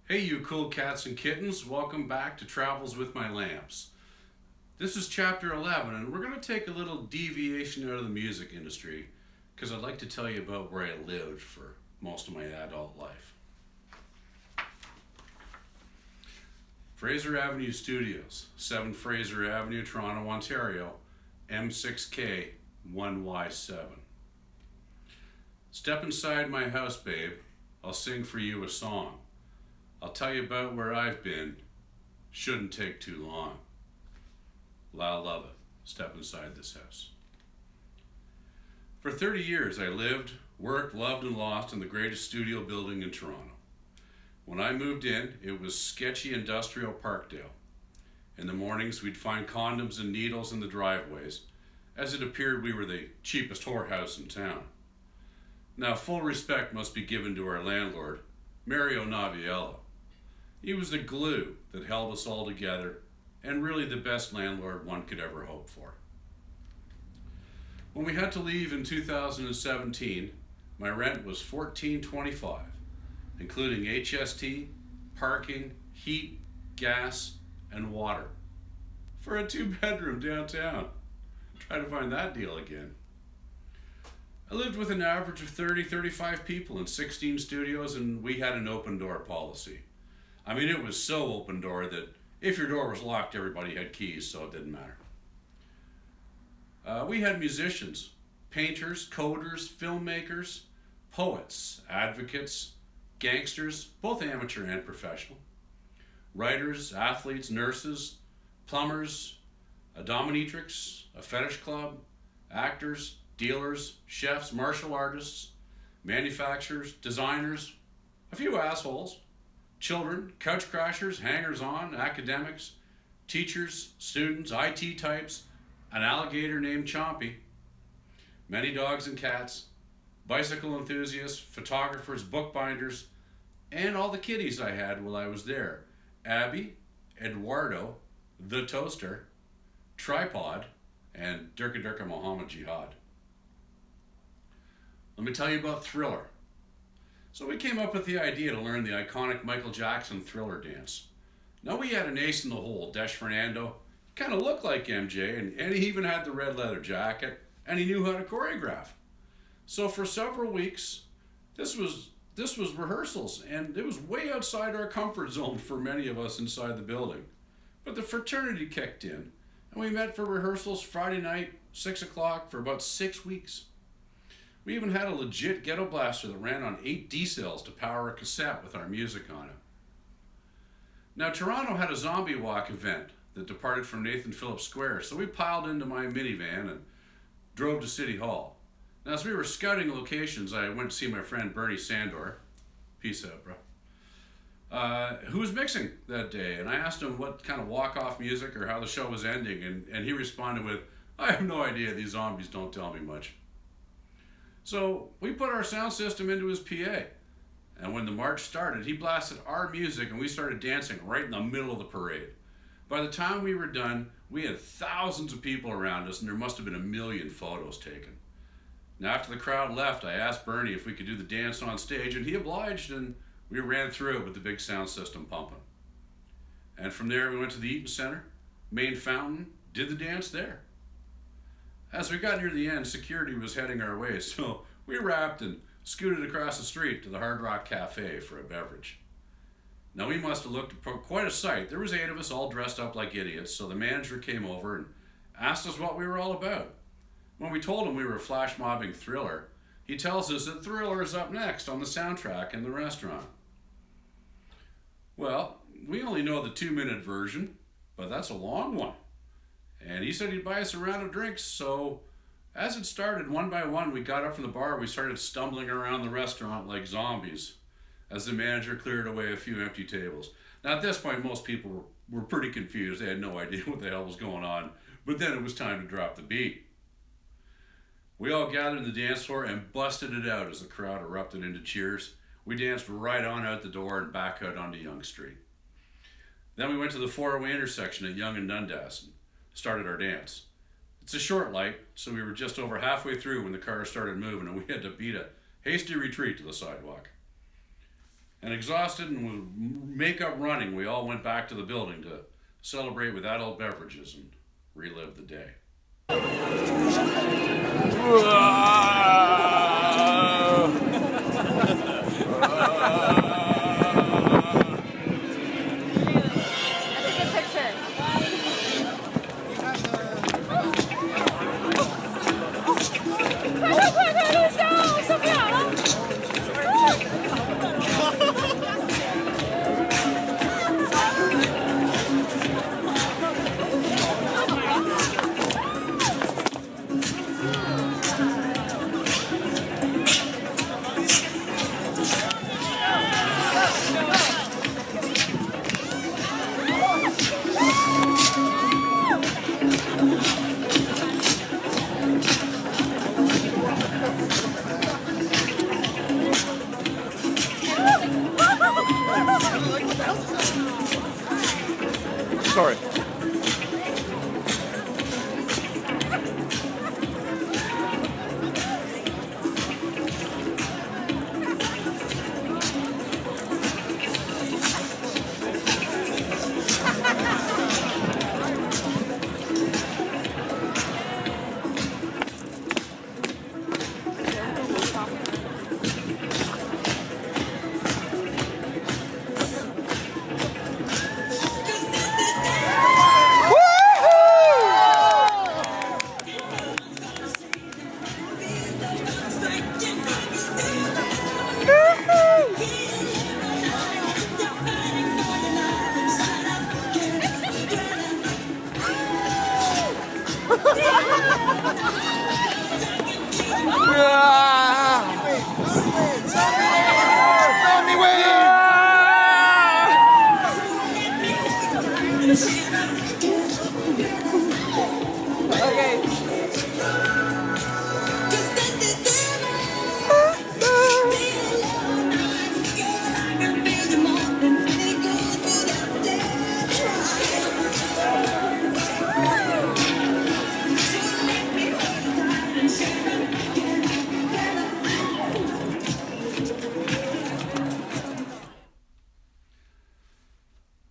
Hey, you cool cats and kittens, welcome back to Travels with My Lamps. This is chapter 11, and we're going to take a little deviation out of the music industry because I'd like to tell you about where I lived for most of my adult life. Fraser Avenue Studios, 7 Fraser Avenue, Toronto, Ontario, M6K 1Y7. Step inside my house, babe. I'll sing for you a song. I'll tell you about where I've been. Shouldn't take too long. La love it. Step inside this house. For 30 years, I lived, worked, loved, and lost in the greatest studio building in Toronto. When I moved in, it was sketchy industrial Parkdale. In the mornings, we'd find condoms and needles in the driveways, as it appeared we were the cheapest whorehouse in town. Now, full respect must be given to our landlord, Mario Naviello. He was the glue that held us all together, and really the best landlord one could ever hope for. When we had to leave in 2017, my rent was $14.25, including HST, parking, heat, gas, and water, for a 2-bedroom downtown. Try to find that deal again. I lived with an average of 35 people in 16 studios, and we had an open door policy. I mean, it was so open door that if your door was locked, everybody had keys, so it didn't matter. We had musicians, painters, coders, filmmakers, poets, advocates, gangsters, both amateur and professional, writers, athletes, nurses, plumbers, a dominatrix, a fetish club, actors, dealers, chefs, martial artists, manufacturers, designers, a few assholes, children, couch crashers, hangers-on, academics, teachers, students, IT types, an alligator named Chompy, many dogs and cats, bicycle enthusiasts, photographers, bookbinders, and all the kitties I had while I was there. Abby, Eduardo, the Toaster, Tripod, and Durka Durka Muhammad Jihad. Let me tell you about Thriller. So we came up with the idea to learn the iconic Michael Jackson Thriller dance. Now we had an ace in the hole, Desh Fernando. He kind of looked like MJ, and he even had the red leather jacket, and he knew how to choreograph. So for several weeks, this was rehearsals, and it was way outside our comfort zone for many of us inside the building. But the fraternity kicked in, and we met for rehearsals Friday night, 6 o'clock, for about 6 weeks. We even had a legit ghetto blaster that ran on 8 D-cells to power a cassette with our music on it. Now, Toronto had a zombie walk event that departed from Nathan Phillips Square, so we piled into my minivan and drove to City Hall. Now, as we were scouting locations, I went to see my friend Bernie Sandor, peace out, bro, who was mixing that day, and I asked him what kind of walk-off music or how the show was ending, and he responded with, "I have no idea, these zombies don't tell me much." So we put our sound system into his PA, and when the march started, he blasted our music and we started dancing right in the middle of the parade. By the time we were done, we had thousands of people around us, and there must have been 1 million photos taken. Now after the crowd left, I asked Bernie if we could do the dance on stage, and he obliged, and we ran through it with the big sound system pumping. And from there we went to the Eaton Center, main fountain, did the dance there. As we got near the end, security was heading our way, so we wrapped and scooted across the street to the Hard Rock Cafe for a beverage. Now we must have looked quite a sight. There was 8 of us all dressed up like idiots, so the manager came over and asked us what we were all about. When we told him we were flash mobbing Thriller, he tells us that Thriller is up next on the soundtrack in the restaurant. Well, we only know the 2-minute version, but that's a long one. And he said he'd buy us a round of drinks, so as it started, one by one, we got up from the bar, we started stumbling around the restaurant like zombies as the manager cleared away a few empty tables. Now at this point, most people were pretty confused. They had no idea what the hell was going on, but then it was time to drop the beat. We all gathered in the dance floor and busted it out as the crowd erupted into cheers. We danced right on out the door and back out onto Yonge Street. Then we went to the 4-way intersection at Yonge and Dundas and started our dance. It's a short light, so we were just over halfway through when the car started moving, and we had to beat a hasty retreat to the sidewalk. And exhausted and with makeup running, we all went back to the building to celebrate with adult beverages and relive the day. Sorry.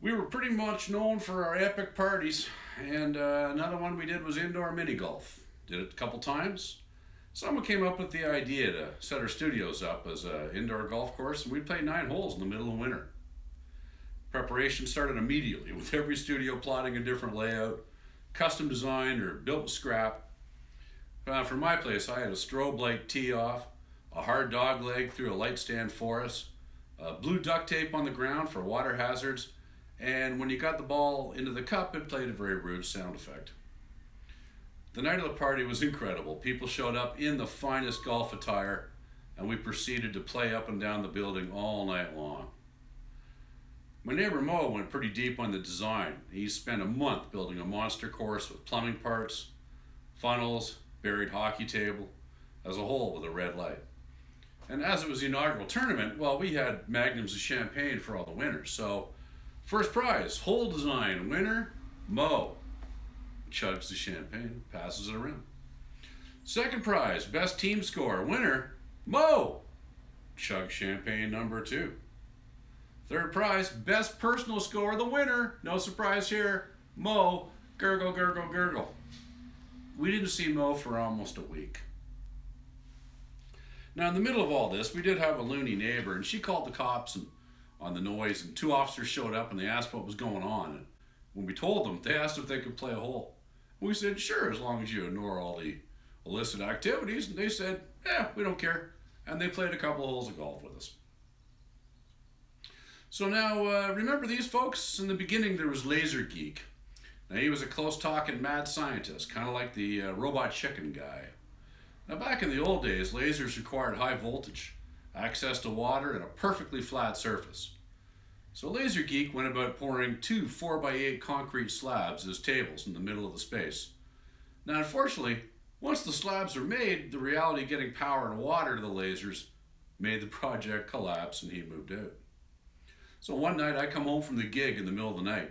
We were pretty much known for our epic parties, and another one we did was indoor mini golf. Did it a couple times. Someone came up with the idea to set our studios up as an indoor golf course, and we'd play 9 holes in the middle of winter. Preparation started immediately, with every studio plotting a different layout, custom designed or built with scrap. For my place, I had a strobe light tee off, a hard dog leg through a light stand forest, blue duct tape on the ground for water hazards, and when you got the ball into the cup, it played a very rude sound effect. The night of the party was incredible. People showed up in the finest golf attire, and we proceeded to play up and down the building all night long. My neighbor Mo went pretty deep on the design. He spent a month building a monster course with plumbing parts, funnels, buried hockey table, as a whole with a red light. And as it was the inaugural tournament, well, we had magnums of champagne for all the winners. So, first prize, hole design winner, Mo. Chugs the champagne, passes it around. Second prize, best team score, winner, Mo. Chugs champagne number 2. Third prize, best personal score, the winner, no surprise here, Mo. Gurgle, gurgle, gurgle. We didn't see Mo for almost a week. Now, in the middle of all this, we did have a loony neighbor, and she called the cops on the noise, and 2 officers showed up, and they asked what was going on. And when we told them, they asked if they could play a hole. We said, sure, as long as you ignore all the illicit activities. And they said, yeah, we don't care. And they played a couple of holes of golf with us. So now, remember these folks? In the beginning, there was Laser Geek. Now, he was a close-talking mad scientist, kind of like the robot chicken guy. Now, back in the old days, lasers required high voltage, access to water, and a perfectly flat surface. So Laser Geek went about pouring 2 4x8 concrete slabs as tables in the middle of the space. Now, unfortunately, once the slabs were made, the reality of getting power and water to the lasers made the project collapse, and he moved out. So one night, I come home from the gig in the middle of the night,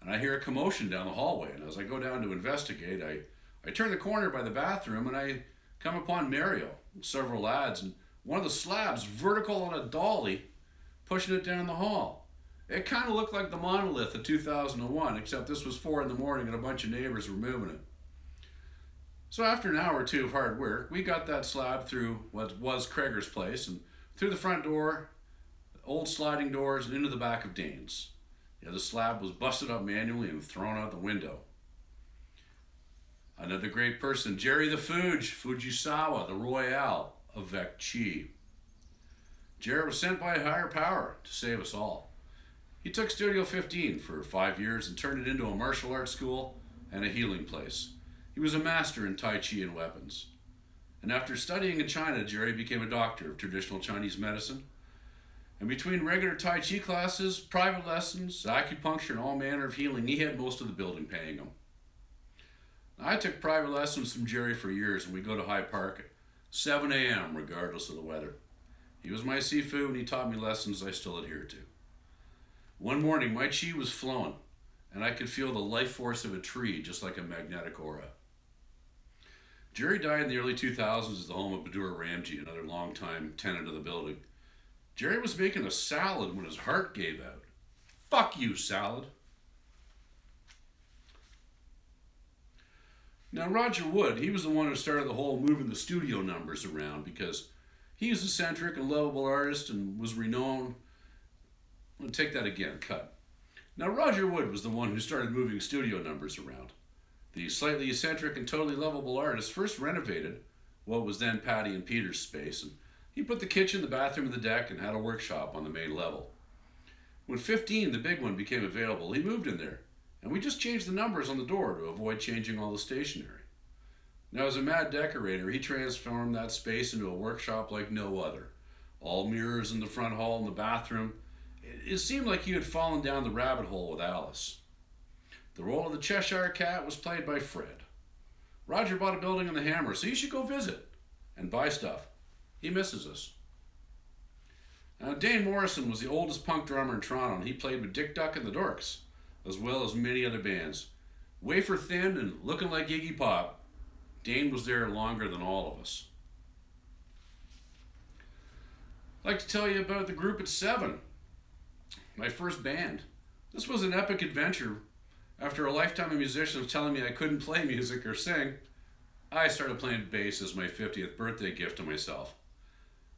and I hear a commotion down the hallway. And as I go down to investigate, I turn the corner by the bathroom, and I come upon Mario and several lads, and one of the slabs, vertical on a dolly, pushing it down the hall. It kind of looked like the monolith of 2001, except this was 4 in the morning and a bunch of neighbors were moving it. So after an hour or two of hard work, we got that slab through what was Kreger's place and through the front door, old sliding doors, and into the back of Dane's. Yeah, the slab was busted up manually and thrown out the window. Another great person, Jerry the Fujisawa, the Royale of Vecchi. Jerry was sent by a higher power to save us all. He took Studio 15 for 5 years and turned it into a martial arts school and a healing place. He was a master in Tai Chi and weapons. And after studying in China, Jerry became a doctor of traditional Chinese medicine. And between regular Tai Chi classes, private lessons, acupuncture, and all manner of healing, he had most of the building paying him. I took private lessons from Jerry for years, and we go to High Park at 7 a.m. regardless of the weather. He was my sifu, and he taught me lessons I still adhere to. One morning, my chi was flowing, and I could feel the life force of a tree, just like a magnetic aura. Jerry died in the early 2000s as the home of Badur Ramji, another longtime tenant of the building. Jerry was making a salad when his heart gave out. Fuck you, salad. Now, Roger Wood, he was the one who started the whole moving the studio numbers around because he was an eccentric and lovable artist and was renowned. I'll take that again, cut. Now, Roger Wood was the one who started moving studio numbers around. The slightly eccentric and totally lovable artist first renovated what was then Patty and Peter's space, and he put the kitchen, the bathroom, and the deck and had a workshop on the main level. When 15, the big one, became available, he moved in there, and we just changed the numbers on the door to avoid changing all the stationery. Now, as a mad decorator, he transformed that space into a workshop like no other. All mirrors in the front hall and the bathroom. It seemed like he had fallen down the rabbit hole with Alice. The role of the Cheshire Cat was played by Fred. Roger bought a building in the Hammer, so you should go visit and buy stuff. He misses us. Now, Dane Morrison was the oldest punk drummer in Toronto, and he played with Dick Duck and the Dorks, as well as many other bands. Wafer thin and looking like Iggy Pop, Dane was there longer than all of us. I'd like to tell you about the group at 7, my first band. This was an epic adventure. After a lifetime of musicians telling me I couldn't play music or sing, I started playing bass as my 50th birthday gift to myself.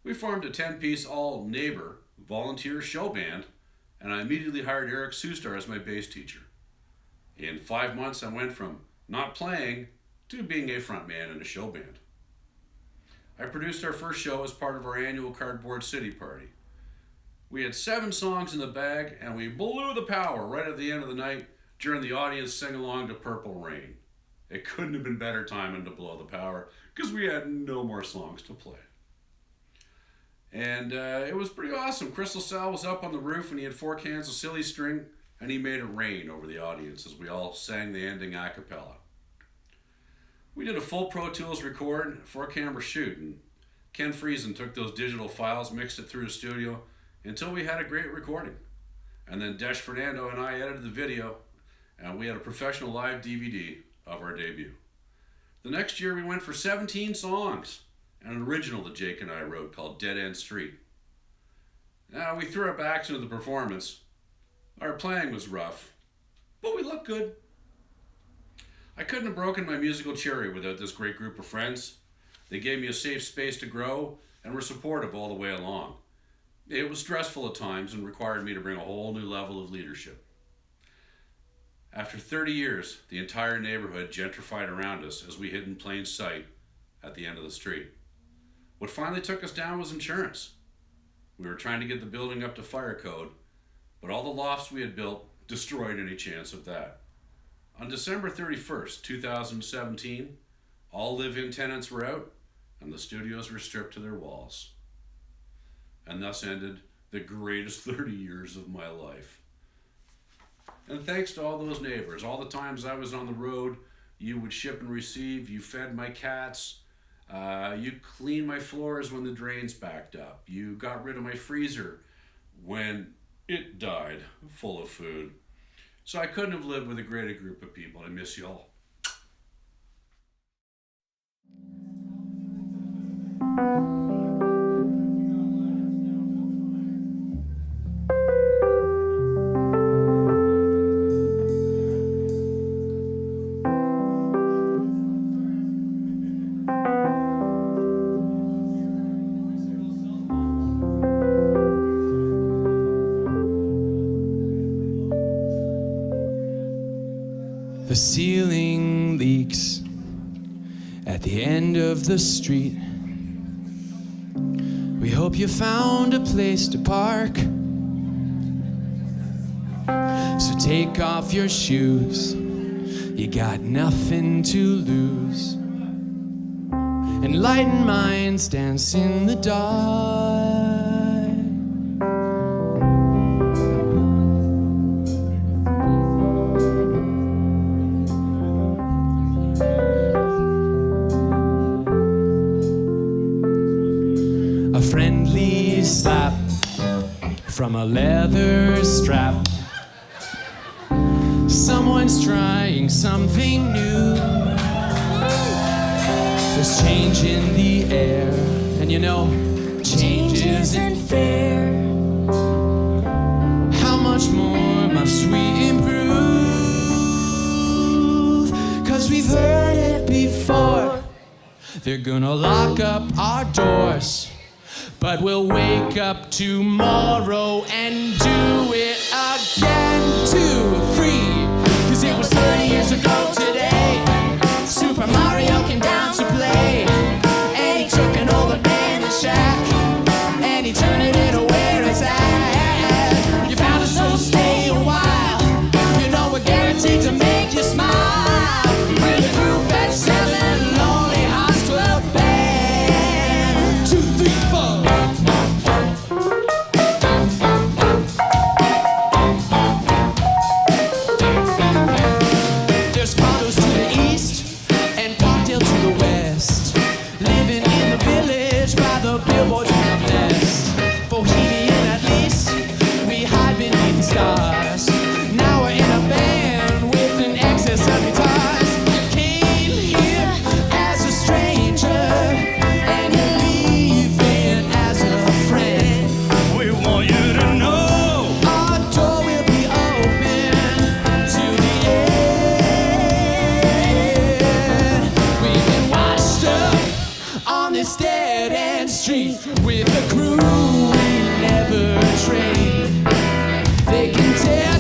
We formed a 10-piece all-neighbor volunteer show band, and I immediately hired Eric Sustar as my bass teacher. In 5 months, I went from not playing to being a front man in a show band. I produced our first show as part of our annual Cardboard City party. We had 7 songs in the bag, and we blew the power right at the end of the night during the audience sing-along to Purple Rain. It couldn't have been better timing to blow the power because we had no more songs to play. And it was pretty awesome. Crystal Sal was up on the roof and he had 4 cans of silly string and he made it rain over the audience as we all sang the ending a cappella. We did a full Pro Tools record, 4-camera shoot, and Ken Friesen took those digital files, mixed it through the studio until we had a great recording. And then Desh Fernando and I edited the video, and we had a professional live DVD of our debut. The next year we went for 17 songs, and an original that Jake and I wrote called Dead End Street. Now we threw our backs into the performance. Our playing was rough, but we looked good. I couldn't have broken my musical cherry without this great group of friends. They gave me a safe space to grow and were supportive all the way along. It was stressful at times and required me to bring a whole new level of leadership. After 30 years, the entire neighborhood gentrified around us as we hid in plain sight at the end of the street. What finally took us down was insurance. We were trying to get the building up to fire code, but all the lofts we had built destroyed any chance of that. On December 31st, 2017, all live-in tenants were out and the studios were stripped to their walls. And thus ended the greatest 30 years of my life. And thanks to all those neighbors, all the times I was on the road, you would ship and receive, you fed my cats, you cleaned my floors when the drains backed up, you got rid of my freezer when it died full of food. So I couldn't have lived with a greater group of people. I miss you all. The ceiling leaks at the end of the street. We hope you found a place to park. So take off your shoes, you got nothing to lose. Enlightened minds dance in the dark. A friendly slap from a leather strap. Someone's trying something new. There's change in the air, and you know, change isn't fair. How much more must we improve? 'Cause we've heard it before. They're gonna lock up our doors, but we'll wake up tomorrow and do it again. 2, 3, 'cause it was 30 years ago today. Super Mario came down to play, and he took an old abandoned shack, and he turned it into where it's at. You found us, so stay a while. You know we're guaranteed to make you smile. We're the group at 7, Lonely Hearts Club Band. 2, 3, 4. Billboards in the nest, Bohemian at least, we hide beneath the stars. Now we're in a band with an excess of guitars. You came here as a stranger, and you're leaving as a friend. We want you to know our door will be open to the end. We've been washed up on this dead end street with a crew we never train. They can tear